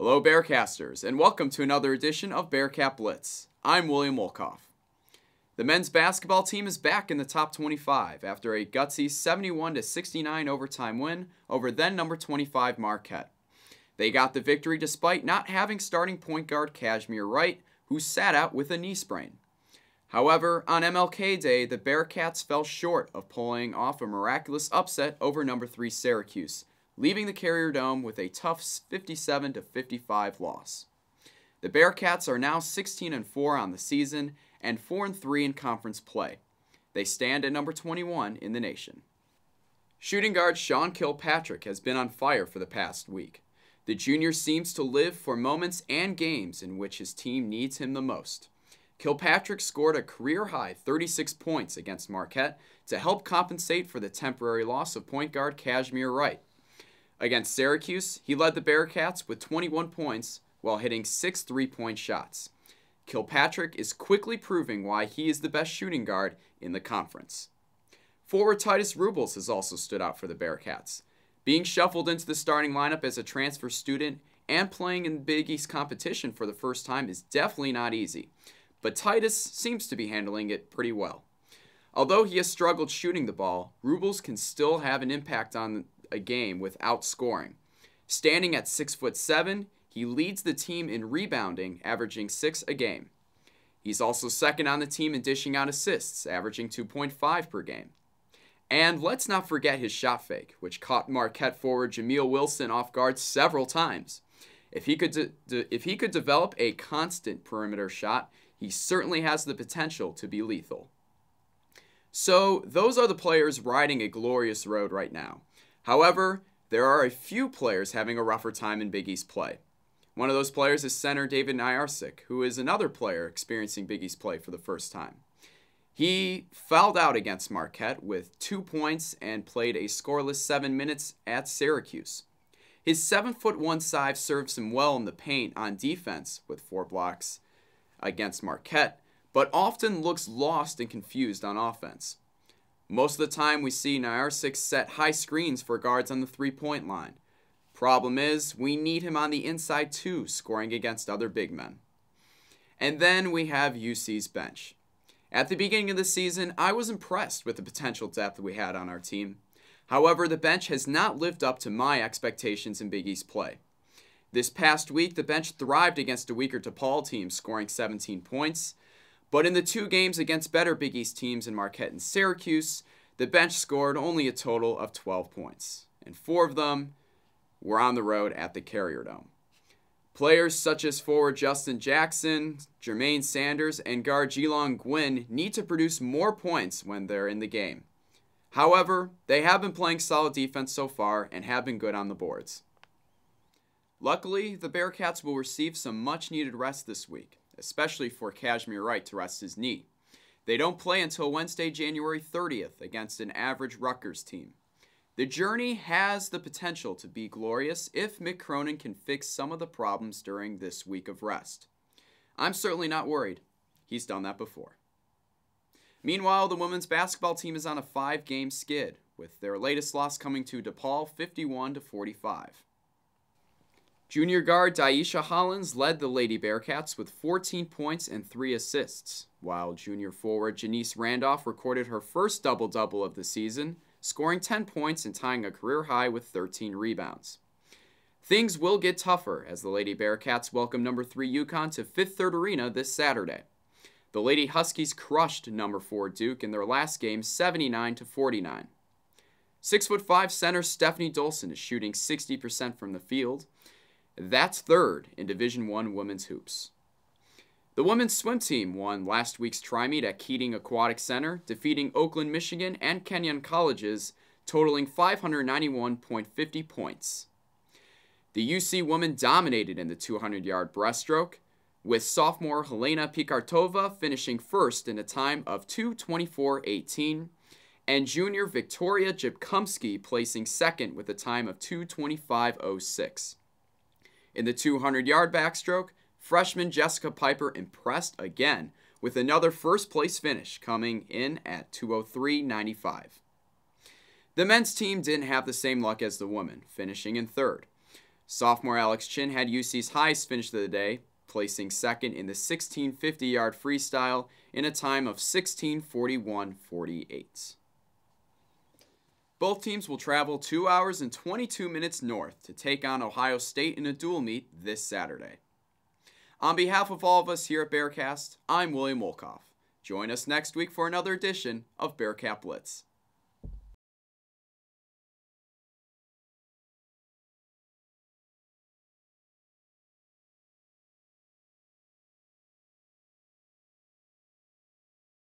Hello Bearcasters, and welcome to another edition of Bearcat Blitz. I'm William Wolkoff. The men's basketball team is back in the top 25 after a gutsy 71-69 overtime win over then number 25 Marquette. They got the victory despite not having starting point guard Kashmir Wright, who sat out with a knee sprain. However, on MLK Day, the Bearcats fell short of pulling off a miraculous upset over number 3 Syracuse, leaving the Carrier Dome with a tough 57-55 loss. The Bearcats are now 16-4 on the season and 4-3 in conference play. They stand at number 21 in the nation. Shooting guard Sean Kilpatrick has been on fire for the past week. The junior seems to live for moments and games in which his team needs him the most. Kilpatrick scored a career-high 36 points against Marquette to help compensate for the temporary loss of point guard Kashmir Wright. Against Syracuse, he led the Bearcats with 21 points while hitting 6 3-point shots. Kilpatrick is quickly proving why he is the best shooting guard in the conference. Forward Titus Rubles has also stood out for the Bearcats. Being shuffled into the starting lineup as a transfer student and playing in Big East competition for the first time is definitely not easy, but Titus seems to be handling it pretty well. Although he has struggled shooting the ball, Rubles can still have an impact on a game without scoring. Standing at 6'7", he leads the team in rebounding, averaging 6 a game. He's also second on the team in dishing out assists, averaging 2.5 per game. And let's not forget his shot fake, which caught Marquette forward Jameel Wilson off guard several times. If he could develop a constant perimeter shot, he certainly has the potential to be lethal. So those are the players riding a glorious road right now. However, there are a few players having a rougher time in Big East play. One of those players is center David Nyarsik, who is another player experiencing Big East play for the first time. He fouled out against Marquette with 2 points and played a scoreless 7 minutes at Syracuse. His 7'1" size serves him well in the paint on defense with 4 blocks against Marquette, but often looks lost and confused on offense. Most of the time we see Nyarsik set high screens for guards on the 3-point line. Problem is, we need him on the inside too, scoring against other big men. And then we have UC's bench. At the beginning of the season, I was impressed with the potential depth we had on our team. However, the bench has not lived up to my expectations in Big East play. This past week, the bench thrived against a weaker DePaul team, scoring 17 points. But in the 2 games against better Big East teams in Marquette and Syracuse, the bench scored only a total of 12 points, and 4 of them were on the road at the Carrier Dome. Players such as forward Justin Jackson, Jermaine Sanders, and guard Geelong Gwynn need to produce more points when they're in the game. However, they have been playing solid defense so far and have been good on the boards. Luckily, the Bearcats will receive some much-needed rest this week, especially for Kashmir Wright to rest his knee. They don't play until Wednesday, January 30th against an average Rutgers team. The journey has the potential to be glorious if Mick Cronin can fix some of the problems during this week of rest. I'm certainly not worried. He's done that before. Meanwhile, the women's basketball team is on a 5-game skid, with their latest loss coming to DePaul 51-45. Junior guard Daisha Hollins led the Lady Bearcats with 14 points and 3 assists, while junior forward Janice Randolph recorded her first double-double of the season, scoring 10 points and tying a career high with 13 rebounds. Things will get tougher as the Lady Bearcats welcome number 3 UConn to Fifth Third Arena this Saturday. The Lady Huskies crushed number 4 Duke in their last game 79-49. 6'5" center Stephanie Dolson is shooting 60% from the field. That's 3rd in Division I women's hoops. The women's swim team won last week's tri-meet at Keating Aquatic Center, defeating Oakland, Michigan, and Kenyon Colleges, totaling 591.50 points. The UC women dominated in the 200-yard breaststroke, with sophomore Helena Pikartova finishing first in a time of 2:24.18, and junior Victoria Jibkumski placing second with a time of 2:25.06. In the 200-yard backstroke, freshman Jessica Piper impressed again with another first-place finish coming in at 2:03.95. The men's team didn't have the same luck as the women, finishing in 3rd. Sophomore Alex Chin had UC's highest finish of the day, placing second in the 1650-yard freestyle in a time of 16:41.48. Both teams will travel 2 hours and 22 minutes north to take on Ohio State in a dual meet this Saturday. On behalf of all of us here at Bearcast, I'm William Wolkoff. Join us next week for another edition of Bearcat Blitz.